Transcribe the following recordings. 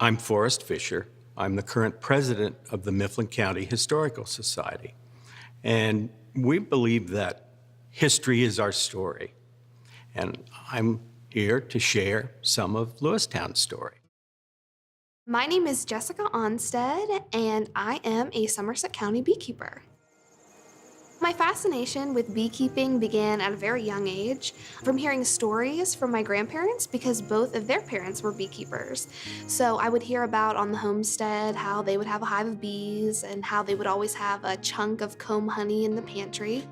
I'm Forrest Fisher. I'm the current president of the Mifflin County Historical Society. And we believe that history is our story. And I'm here to share some of Lewistown's story. My name is Jessica Onstead, and I am a Somerset County beekeeper. My fascination with beekeeping began at a very young age from hearing stories from my grandparents because both of their parents were beekeepers. So I would hear about on the homestead how they would have a hive of bees and how they would always have a chunk of comb honey in the pantry.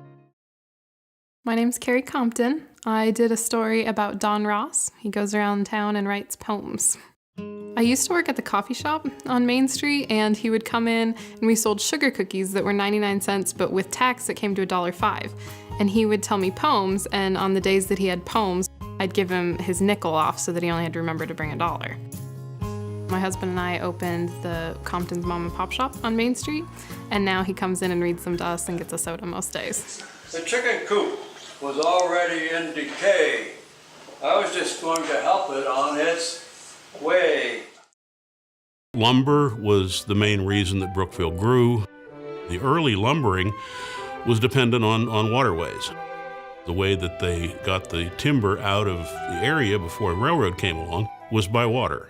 My name's Carrie Compton. I did a story about Don Ross. He goes around town and writes poems. I used to work at the coffee shop on Main Street, and he would come in and we sold sugar cookies that were 99 cents, but with tax it came to $1.05. And he would tell me poems, and on the days that he had poems, I'd give him his nickel off so that he only had to remember to bring $1. My husband and I opened the Compton's Mom and Pop Shop on Main Street, and now he comes in and reads them to us and gets a soda most days. The chicken coop was already in decay. I was just going to help it on its way. Lumber was the main reason that Brookfield grew. The early lumbering was dependent on waterways. The way that they got the timber out of the area before the railroad came along was by water.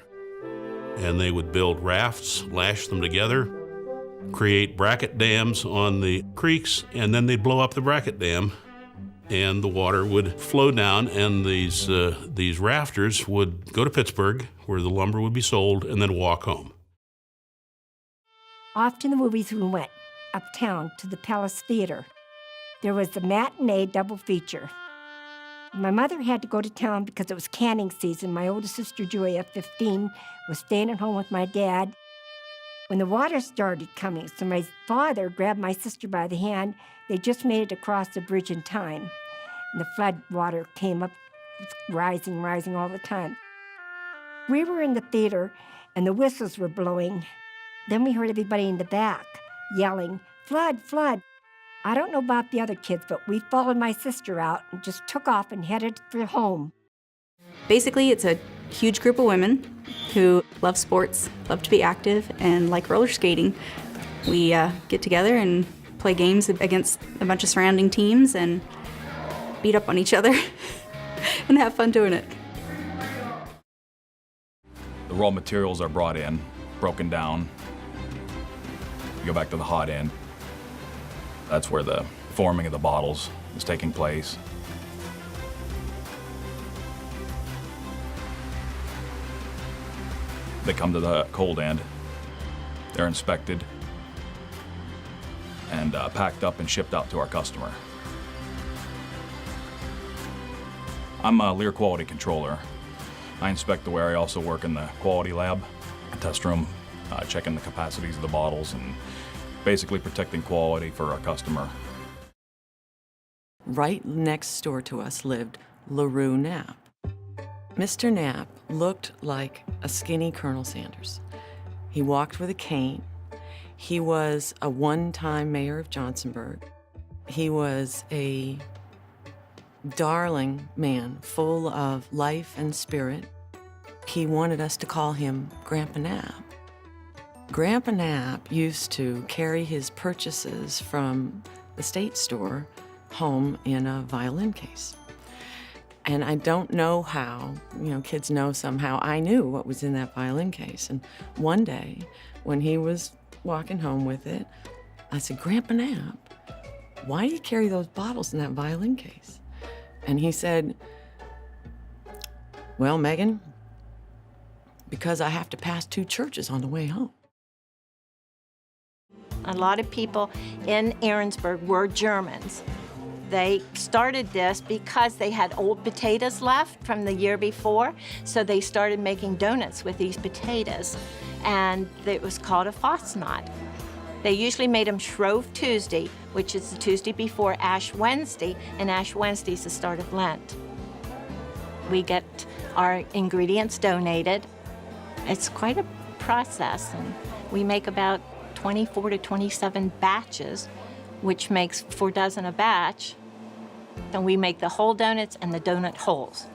And they would build rafts, lash them together, create bracket dams on the creeks, and then they'd blow up the bracket dam, and the water would flow down, and these rafters would go to Pittsburgh, where the lumber would be sold, and then walk home. Off to the movies we went, uptown to the Palace Theater. There was the matinee double feature. My mother had to go to town because it was canning season. My oldest sister, Julia, 15, was staying at home with my dad. When the water started coming, so my father grabbed my sister by the hand. They just made it across the bridge in time. And the flood water came up, rising all the time. We were in the theater, and the whistles were blowing. Then we heard everybody in the back yelling, "Flood, flood." I don't know about the other kids, but we followed my sister out and just took off and headed for home. Basically, it's a huge group of women who love sports, love to be active, and like roller skating. We get together and play games against a bunch of surrounding teams and beat up on each other and have fun doing it. The raw materials are brought in, broken down. You go back to the hot end. That's where the forming of the bottles is taking place. They come to the cold end. They're inspected and packed up and shipped out to our customer. I'm a Lear quality controller. I inspect the ware. I also work in the quality lab, test room, checking the capacities of the bottles and basically protecting quality for our customer. Right next door to us lived LaRue Knapp. Mr. Knapp looked like a skinny Colonel Sanders. He walked with a cane. He was a one-time mayor of Johnsonburg. He was a darling man, full of life and spirit. He wanted us to call him Grandpa Knapp. Grandpa Knapp used to carry his purchases from the state store home in a violin case. And I don't know how, kids know somehow, I knew what was in that violin case. And one day, when he was walking home with it, I said, "Grandpa Knapp, why do you carry those bottles in that violin case?" And he said, "Well, Megan, because I have to pass 2 churches on the way home." A lot of people in Aaronsburg were Germans. They started this because they had old potatoes left from the year before, so they started making donuts with these potatoes, and it was called a Fastnacht. They usually made them Shrove Tuesday, which is the Tuesday before Ash Wednesday, and Ash Wednesday is the start of Lent. We get our ingredients donated. It's quite a process, and we make about 24 to 27 batches, which makes 4 dozen a batch. Then we make the whole donuts and the donut holes.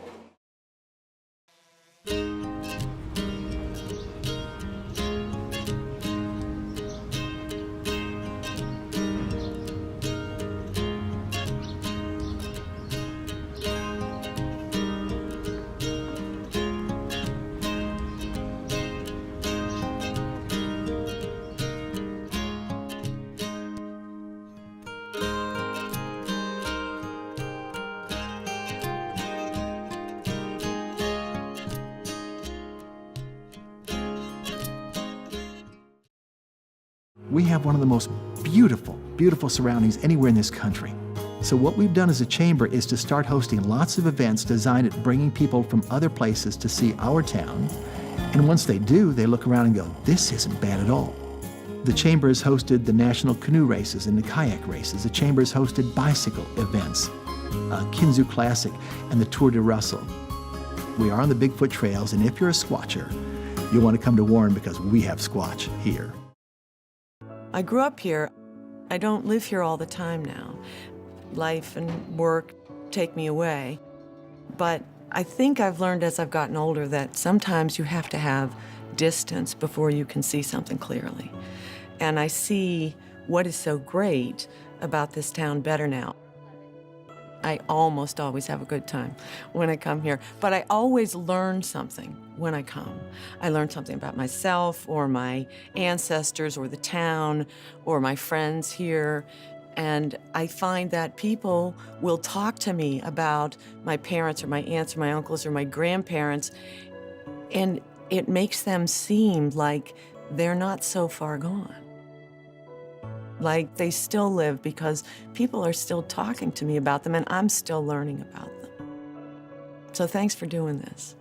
We have one of the most beautiful, beautiful surroundings anywhere in this country. So what we've done as a chamber is to start hosting lots of events designed at bringing people from other places to see our town. And once they do, they look around and go, this isn't bad at all. The chamber has hosted the national canoe races and the kayak races. The chamber has hosted bicycle events, Kinzu Classic and the Tour de Russell. We are on the Bigfoot trails, and if you're a Squatcher, you'll want to come to Warren because we have Squatch here. I grew up here. I don't live here all the time now. Life and work take me away. But I think I've learned as I've gotten older that sometimes you have to have distance before you can see something clearly. And I see what is so great about this town better now. I almost always have a good time when I come here, but I always learn something when I come. I learn something about myself or my ancestors or the town or my friends here. And I find that people will talk to me about my parents or my aunts or my uncles or my grandparents, and it makes them seem like they're not so far gone. Like they still live because people are still talking to me about them and I'm still learning about them. So thanks for doing this.